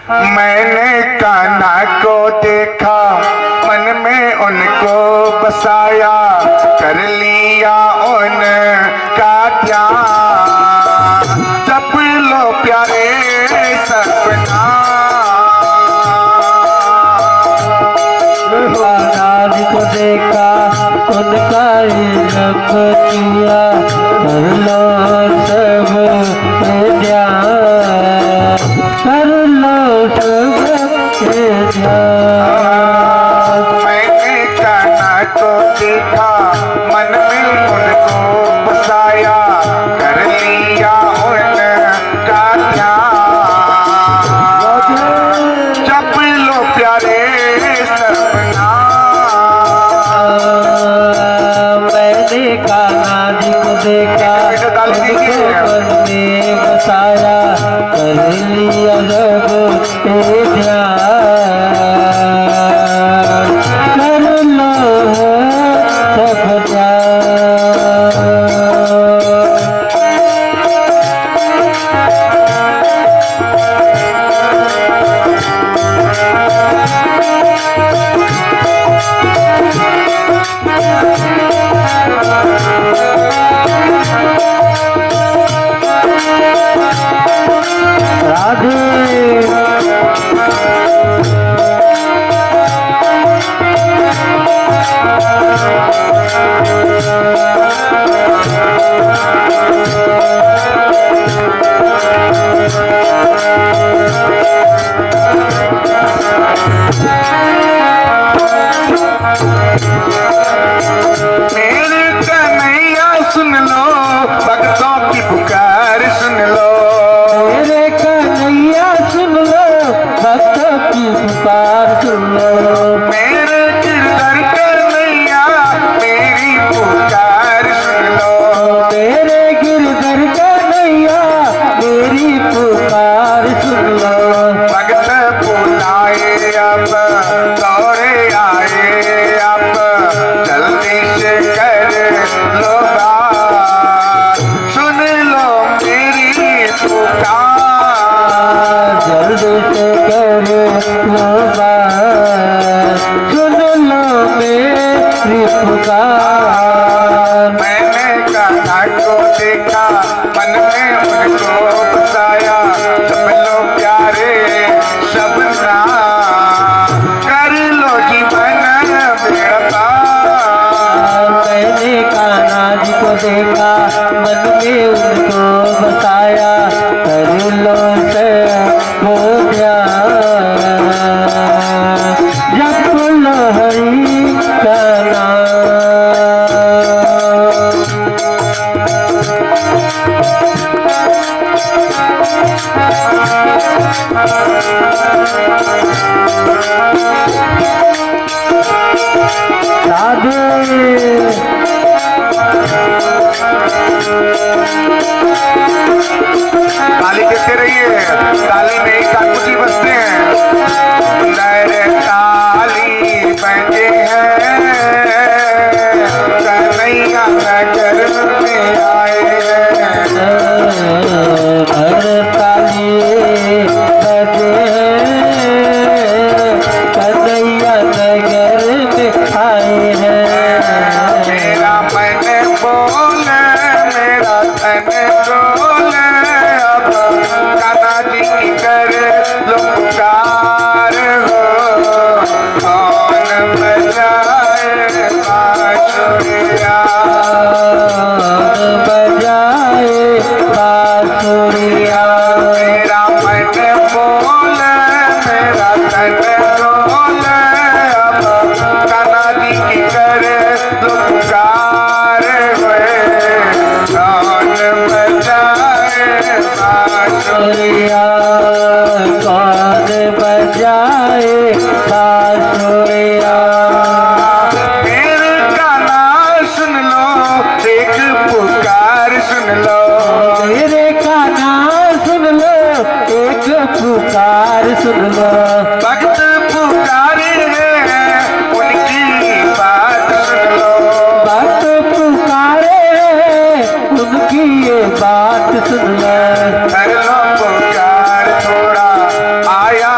मैंने कान्हा को देखा, मन में उनको बसाया, कर लिया उनका ध्यान। जप लो प्यारे सपना, कान्हा को देखा उनका जप किया, कर लो सब ध्यान, कर लो सब ध्यान। मैंने कान्हा को देखा, मन में उनको बसाया, कर लिया उनका ध्यान। जप लो प्यारे सपना। मैंने कान्हा जी को देखा, उनको मन में बसाया, कर लिया जब ध्यान, कर लो सब ध्यान। मेरे कन्हैया सुन लो, भक्तों की पुकार सुन लो। मेरे कन्हैया सुन लो, भक्तों की पुकार सुन लो। मेरे गिरधर कन्हैया मेरी पुकार सुन लो। मेरे गिरधर कन्हैया मेरी पुकार सुन लो। भक्त बुलाए अब दौड़े आए, अब जल्दी से कर लो बात, सुन लो मेरी पुकार। जल्दी से करो लो बात, सुन लो मेरी पुकार। मैंने कान्हा को देखा, मन में उनको बसाया, सब लो प्यारे सपना, कर लो जीवन बेड़ा पार। मैंने कान्हा जी को देखा, मन में उनको बसाया, कर लो सब ध्यान, जप लो हरि का नाम। ताली देते रहिए, ताली में ही काकुटी बजते हैं। लहरे ताली बजे हैं, कन्हैया नगर में आए हैं। ताली बजे कन्हैया नगर में आए हैं। मेरा मन बोले, मेरा तन डोले, अब कान्हा जी की कर लो पुकार हो। कौन बजाए बांसुरिया, बजाए बांसुरिया। मेरा मन बोले, मेरा तन डोले, अब कान्हा जी की कर लो पुकार हुए। कौन बजाए बांसुरिया, कौन बजाए बांसुरिया। मेरे गाना सुन लो, एक पुकार सुन लो। मेरे कान्हा सुन लो, एक पुकार सुन लो। भक्त पुकारे हैं, उनकी बात सुन लो। भक्त पुकारे उनकी ये बात सुन ले। कर लो पुकार, थोड़ा आया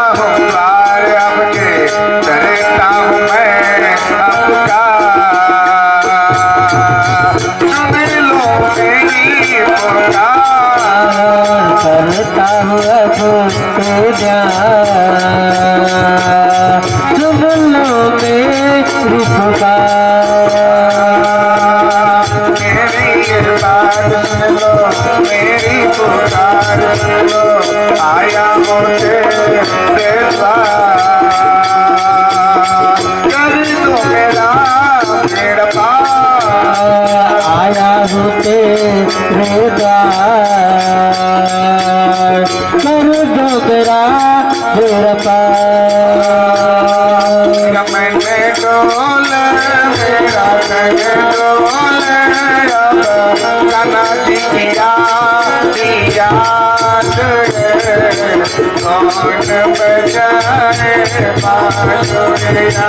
सुन लो मेरी पुकार, मेरी बात सुन लो, मेरी पुकार सुन लो, आया हूँ तेरे पास, कर दो मेरा पास, आया हूँ तेरे द्वार, कर दो मेरा पार। मैंने डोल मेरा डोल अब कान्हा जी की याद कौन बजाए बांसुरिया,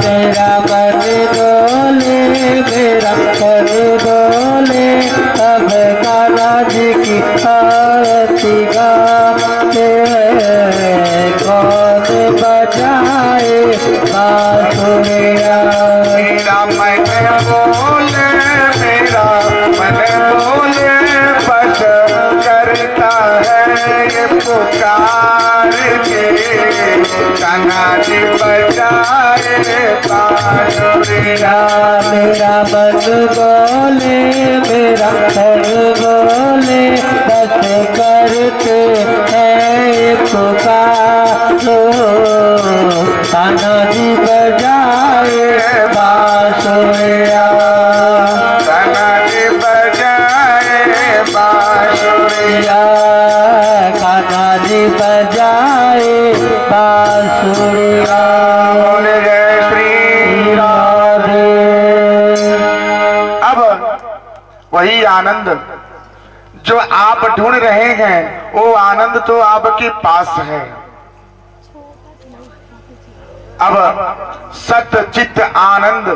मेरा मन डोले मेरा मन डोले अब कान्हा जी की आरती गाते, कौन बजाए बांसुरिया। मेरा मन बोले मेरा मन बोले बस करता है ये पुकार के, कान्हा जी बजाए बांसुरिया, मेरा मन बोले मेरा मन बोले बस करते हैं पुकारो, कान्हा जी बजाए बांसुरिया, कान्हा जी बजाए बांसुरिया, कान्हा जी बजाए बांसुरिया। बोले जय श्री राम। अब वही आनंद जो आप ढूंढ रहे हैं वो आनंद तो आपके पास है। अब सत चित्त आनंद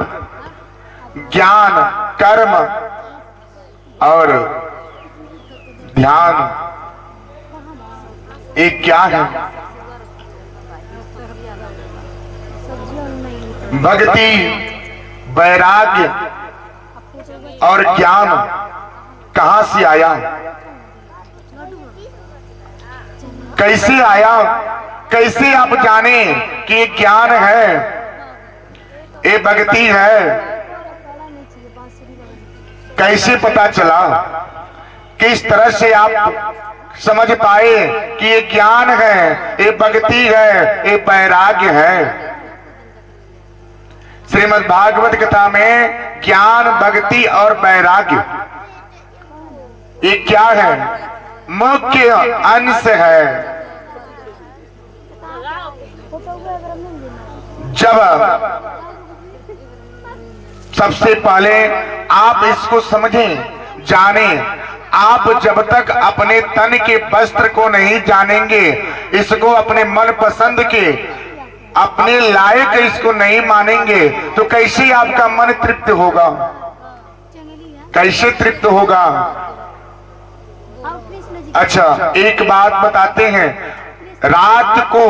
ज्ञान कर्म और ध्यान ये क्या है? भक्ति वैराग्य और ज्ञान कहां से आया, कैसे आया, कैसे आप जाने कि ये ज्ञान है, ये भक्ति है, कैसे पता चला, किस तरह से आप समझ पाए कि ये ज्ञान है, ये भक्ति है, ये वैराग्य है? श्रीमद् भागवत कथा में ज्ञान भक्ति और वैराग्य ये क्या है? मुख्य अंश है। जब सबसे पहले आप इसको समझें, जानें, आप जब तक अपने तन के वस्त्र को नहीं जानेंगे, इसको अपने मन पसंद के अपने लायक इसको नहीं मानेंगे, तो कैसे आपका मन तृप्त होगा, कैसे तृप्त होगा? अच्छा, एक बात बताते हैं, रात को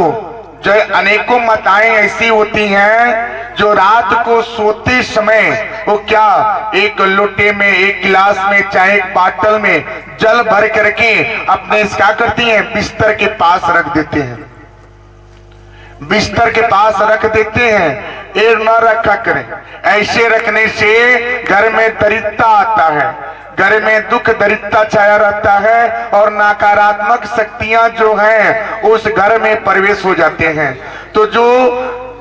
जो अनेकों माताएं ऐसी होती हैं जो रात को सोते समय वो क्या एक लोटे में, एक गिलास में, चाहे एक बाटल में जल भर करके अपने क्या करती हैं, बिस्तर के पास रख देते हैं, बिस्तर के पास रख देते हैं। ये न रखा करें, ऐसे रखने से घर में दरिद्रता आता है, घर में दुख दरिद्रता छाया रहता है और नकारात्मक शक्तियां जो हैं उस घर में प्रवेश हो जाते हैं। तो जो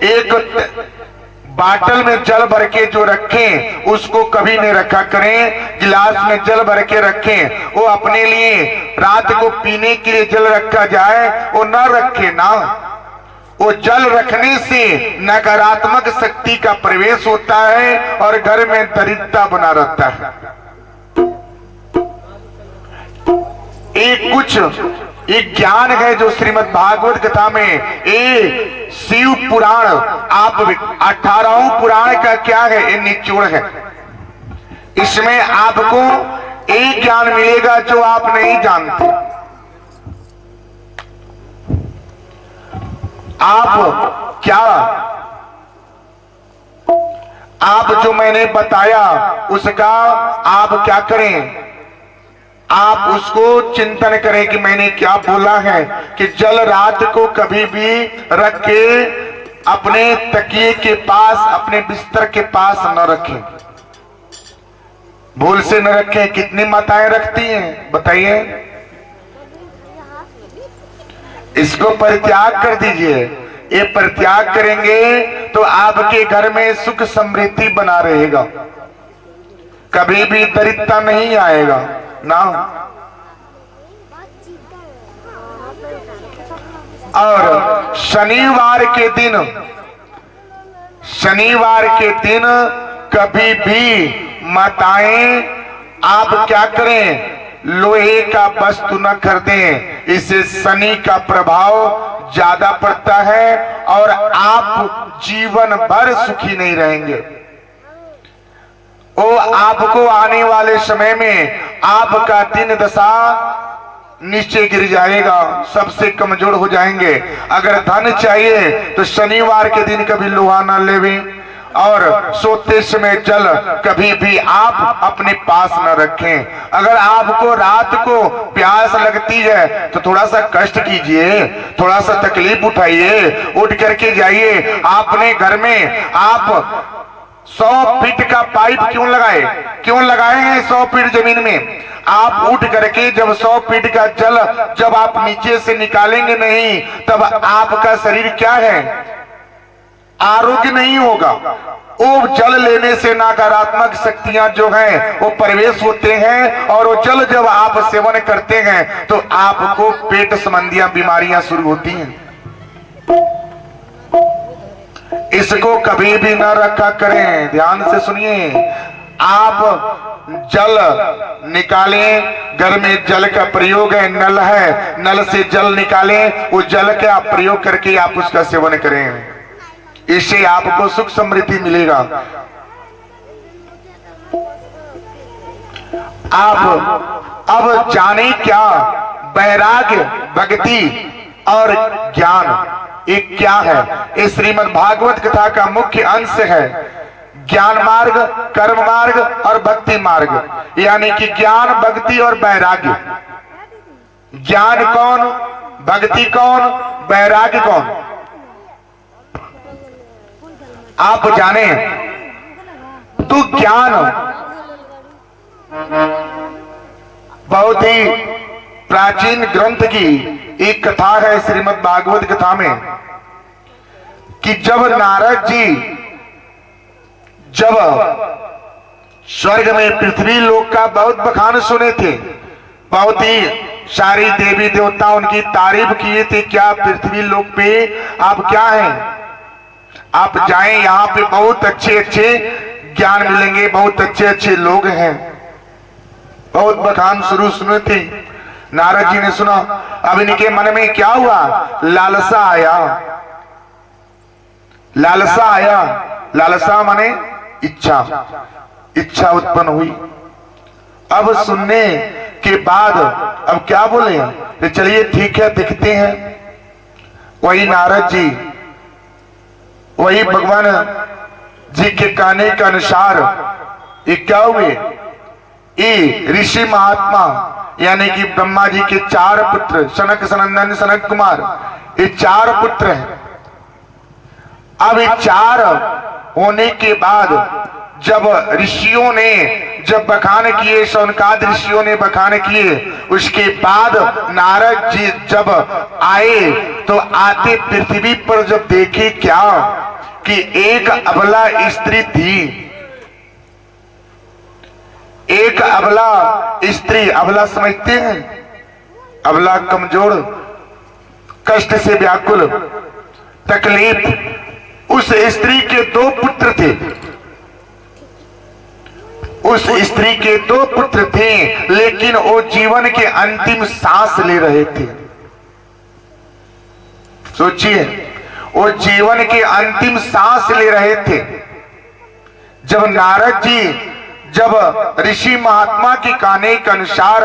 एक बाटल में जल भर के जो रखें उसको कभी नहीं रखा करें, गिलास में जल भर के रखें, वो अपने लिए रात को पीने के लिए जल रखा जाए वो न रखे ना, वो जल रखने से नकारात्मक शक्ति का प्रवेश होता है और घर में दरिद्रता बना रहता है। एक ज्ञान है जो श्रीमद् भागवत कथा में, ये शिव पुराण, आप 18 पुराण का क्या है, ये निचोड़ है। इसमें आपको एक ज्ञान मिलेगा जो आप नहीं जानते। आप क्या, आप जो मैंने बताया उसका आप क्या करें, आप उसको चिंतन करें कि मैंने क्या बोला है, कि जल रात को कभी भी रख के अपने तकिए के पास, अपने बिस्तर के पास न रखें, भूल से न रखें। कितनी माताएं रखती हैं बताइए? इसको परित्याग कर दीजिए। ये परित्याग करेंगे तो आपके घर में सुख समृद्धि बना रहेगा, कभी भी दरिद्रता नहीं आएगा ना। और शनिवार के दिन कभी भी माताएं आप क्या करें, लोहे का वस्तु न खरीदें, इससे शनि का प्रभाव ज्यादा पड़ता है और आप जीवन भर सुखी नहीं रहेंगे। वो आपको आने वाले समय में आपका दिन दशा नीचे गिर जाएगा, सबसे कमजोर हो जाएंगे। अगर धन चाहिए तो शनिवार के दिन कभी लोहा न लेवें और सोते समय जल कभी भी आप अपने पास न रखें। अगर आपको रात को प्यास लगती है तो थोड़ा सा कष्ट कीजिए, थोड़ा सा तकलीफ उठाइए, उठ करके जाइए। आपने घर में आप 100 फीट का पाइप क्यों लगाए हैं 100 फीट जमीन में? आप उठ करके जब 100 फीट का जल जब आप नीचे से निकालेंगे नहीं, तब आपका शरीर क्या है, आरोग्य नहीं होगा। वो जल लेने से नकारात्मक शक्तियां जो हैं वो प्रवेश होते हैं, और वो जल जब आप सेवन करते हैं तो आपको पेट संबंधी बीमारियां शुरू होती हैं। इसको कभी भी न रखा करें, ध्यान से सुनिए। आप जल निकालें, घर में जल का प्रयोग है, नल है, नल से जल निकालें, वो जल का प्रयोग करके आप उसका सेवन करें, इससे आपको सुख समृद्धि मिलेगा। आप अब जाने क्या वैराग्य, भक्ति और ज्ञान ये क्या है? ये श्रीमद् भागवत कथा का मुख्य अंश है। ज्ञान मार्ग, कर्म मार्ग और भक्ति मार्ग, यानी कि ज्ञान, भक्ति और वैराग्य। ज्ञान कौन, भक्ति कौन, वैराग्य कौन? आप जाने तो ज्ञान बहुत ही प्राचीन ग्रंथ की एक कथा है श्रीमद् भागवत कथा में, कि जब नारद जी जब स्वर्ग में पृथ्वी लोक का बहुत बखान सुने थे, बहुत ही सारी देवी देवता उनकी तारीफ किए थे, क्या पृथ्वी लोक पे आप क्या हैं, आप जाएं, यहाँ पे बहुत अच्छे अच्छे ज्ञान मिलेंगे, बहुत अच्छे अच्छे लोग हैं। बहुत बखान शुरू सुने थे। नारद जी ने सुना, अब इनके मन में क्या हुआ, लालसा आया। लालसा माने इच्छा उत्पन्न हुई। अब सुनने के बाद अब क्या बोले, तो चलिए ठीक है देखते हैं। वही नारद जी, वही भगवान जी के कहने के अनुसार ये क्या हुए, ये ऋषि महात्मा यानी कि ब्रह्मा जी के 4 पुत्र, सनक, सनंदन, सनक कुमार, ये 4 पुत्र हैं। अब ये 4 होने के बाद जब ऋषियों ने जब बखान किए, शौनकाद ऋषियों ने बखान किए, उसके बाद नारद जी जब आए तो आते पृथ्वी पर जब देखे क्या कि एक अबला स्त्री थी, एक अबला स्त्री, अबला समझते हैं, अबला कमजोर, कष्ट से व्याकुल, तकलीफ। उस स्त्री के 2 पुत्र थे, उस स्त्री के 2 पुत्र थे, लेकिन वो जीवन के अंतिम सांस ले रहे थे। सोचिए, वो जीवन के अंतिम सांस ले रहे थे। जब नारद जी जब ऋषि महात्मा के कहने के अनुसार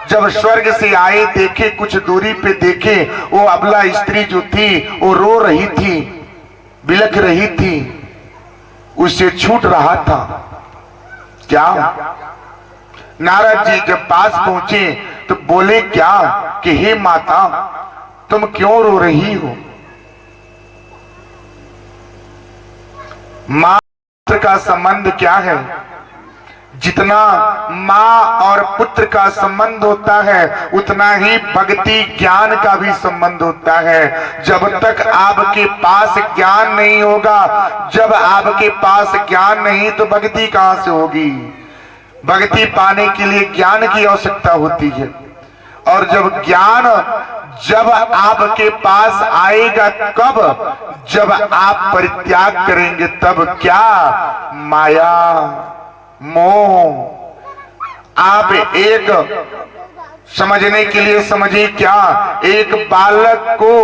जब स्वर्ग से आए, देखे, कुछ दूरी पे देखे, वो अबला स्त्री जो थी वो रो रही थी, बिलख रही थी, उससे छूट रहा था क्या, नारद जी जब पास पहुंचे तो बोले क्या कि हे माता, तुम क्यों रो रही हो? मां पुत्र का संबंध क्या है? जितना मां और पुत्र का संबंध होता है उतना ही भक्ति ज्ञान का भी संबंध होता है। जब तक आपके पास ज्ञान नहीं होगा, जब आपके पास ज्ञान नहीं तो भक्ति कहां से होगी? भक्ति पाने के लिए ज्ञान की आवश्यकता होती है, और जब आपके पास आएगा कब? जब आप परित्याग करेंगे तब। क्या? माया, मोह। आप एक समझने के लिए समझिए, क्या एक बालक को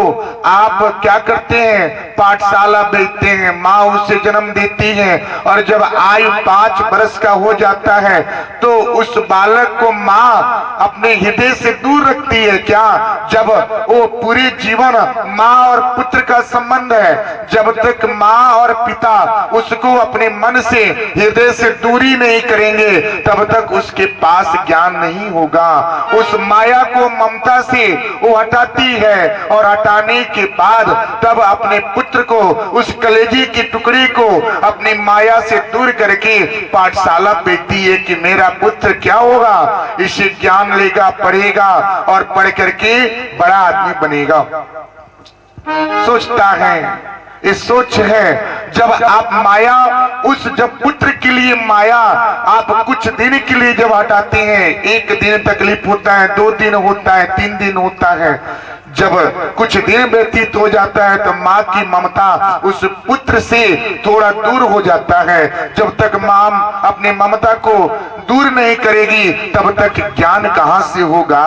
आप क्या करते हैं? पाठशाला भेजते हैं, माँ उसे जन्म देती है, और जब आयु 5 वर्ष का हो जाता है तो उस बालक को माँ अपने हृदय से दूर रखती है। क्या? जब वो पूरे जीवन माँ और पुत्र का संबंध है, जब तक माँ और पिता उसको अपने मन से हृदय से दूरी नहीं करेंगे तब तक उसके पास ज्ञान नहीं होगा। उस माया को ममता से वो हटाती है, और हटाने के बाद तब अपने पुत्र को, उस कलेजी के टुकड़े को अपनी माया से दूर करके पाठशाला भेजती है कि मेरा पुत्र क्या होगा? इसे ज्ञान लेगा, पढ़ेगा, और पढ़ करके बड़ा आदमी बनेगा। सोचता है, ये सोच है। जब आप माया, जब पुत्र के लिए माया आप कुछ दिन के लिए जब हटाते हैं, 1 दिन तकलीफ होता है, 2 दिन होता है, 3 दिन होता है, जब कुछ दिन व्यतीत हो जाता है तो माँ की ममता उस पुत्र से थोड़ा दूर हो जाता है। जब तक माँ अपनी ममता को दूर नहीं करेगी तब तक ज्ञान कहां से होगा?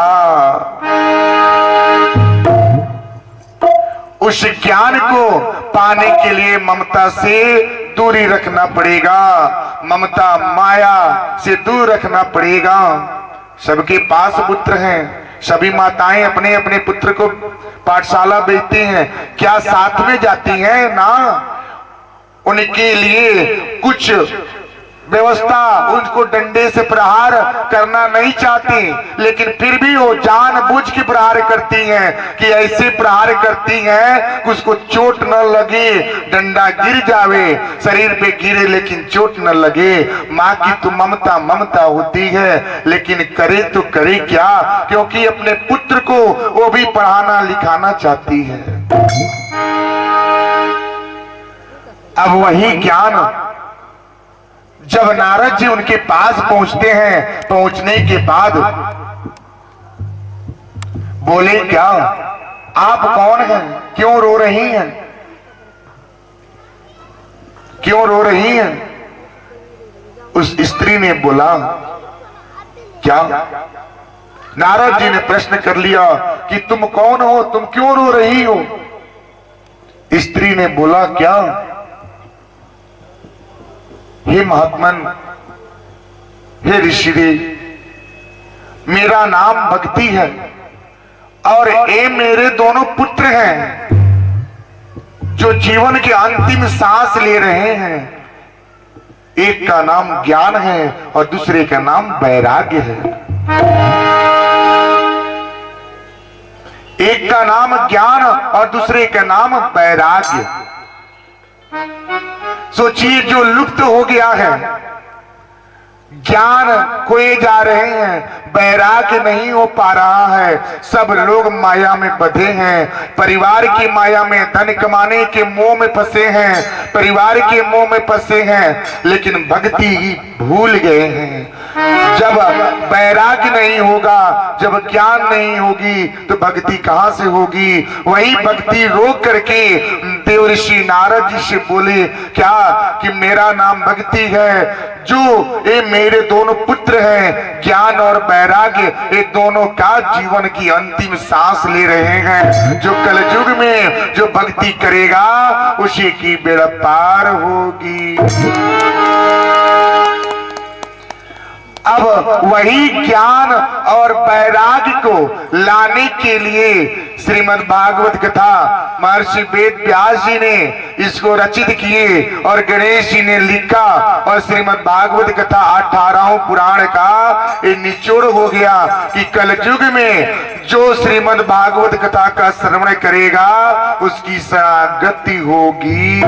उस ज्ञान को पाने के लिए ममता से दूरी रखना पड़ेगा, ममता माया से दूर रखना पड़ेगा। सबके पास पुत्र हैं, सभी माताएं अपने अपने पुत्र को पाठशाला भेजती हैं। क्या साथ में जाती हैं? ना, उनके लिए कुछ व्यवस्था, उनको डंडे से प्रहार करना नहीं चाहती, लेकिन फिर भी वो जानबूझ के प्रहार करती हैं कि ऐसे प्रहार करती हैं कि उसको चोट न लगे, डंडा गिर जावे, शरीर पे गिरे लेकिन चोट न लगे। माँ की तो ममता होती है, लेकिन करे तो करे क्या? क्योंकि अपने पुत्र को वो भी पढ़ाना लिखाना चाहती है। अब वही ज्ञान जब नारद जी उनके पास पहुंचते हैं, पहुंचने के बाद बोले क्या? आप कौन हैं? क्यों रो रही हैं? क्यों रो रही हैं? उस स्त्री ने बोला क्या? नारद जी ने प्रश्न कर लिया कि तुम कौन हो? तुम क्यों रो रही हो? स्त्री ने बोला क्या? हे महात्मन, हे ऋषि, मेरा नाम भक्ति है और ये मेरे दोनों पुत्र हैं जो जीवन के अंतिम सांस ले रहे हैं। एक का नाम ज्ञान है और दूसरे का नाम वैराग्य है। एक का नाम ज्ञान और दूसरे का नाम वैराग्य। सोचिए, जो लुप्त हो गया है, ज्ञान खोए जा रहे हैं, वैराग्य नहीं हो पा रहा है। सब लोग माया में बंधे हैं, परिवार की माया में, धन कमाने के मोह में फंसे हैं, परिवार के मोह में फंसे हैं, लेकिन भक्ति ही भूल गए हैं। जब वैराग्य नहीं होगा, जब ज्ञान नहीं होगी तो भक्ति कहां से होगी? वही भक्ति रोक करके देवऋषि नारद जी से बोले क्या कि मेरा नाम भक्ति है, जो ये मेरे दोनों पुत्र हैं, ज्ञान और वैराग्य, ये दोनों का जीवन की अंतिम सांस ले रहे हैं। जो कलयुग में जो भक्ति करेगा उसी की बेड़ा पार होगी। अब वही ज्ञान और वैराग्य को लाने के लिए श्रीमद् भागवत कथा महर्षि वेद व्यास जी ने इसको रचित किए और गणेश जी ने लिखा और श्रीमद् भागवत कथा 18 पुराण का ये निचोड़ हो गया कि कलयुग में जो श्रीमद् भागवत कथा का श्रवण करेगा उसकी सनागति होगी।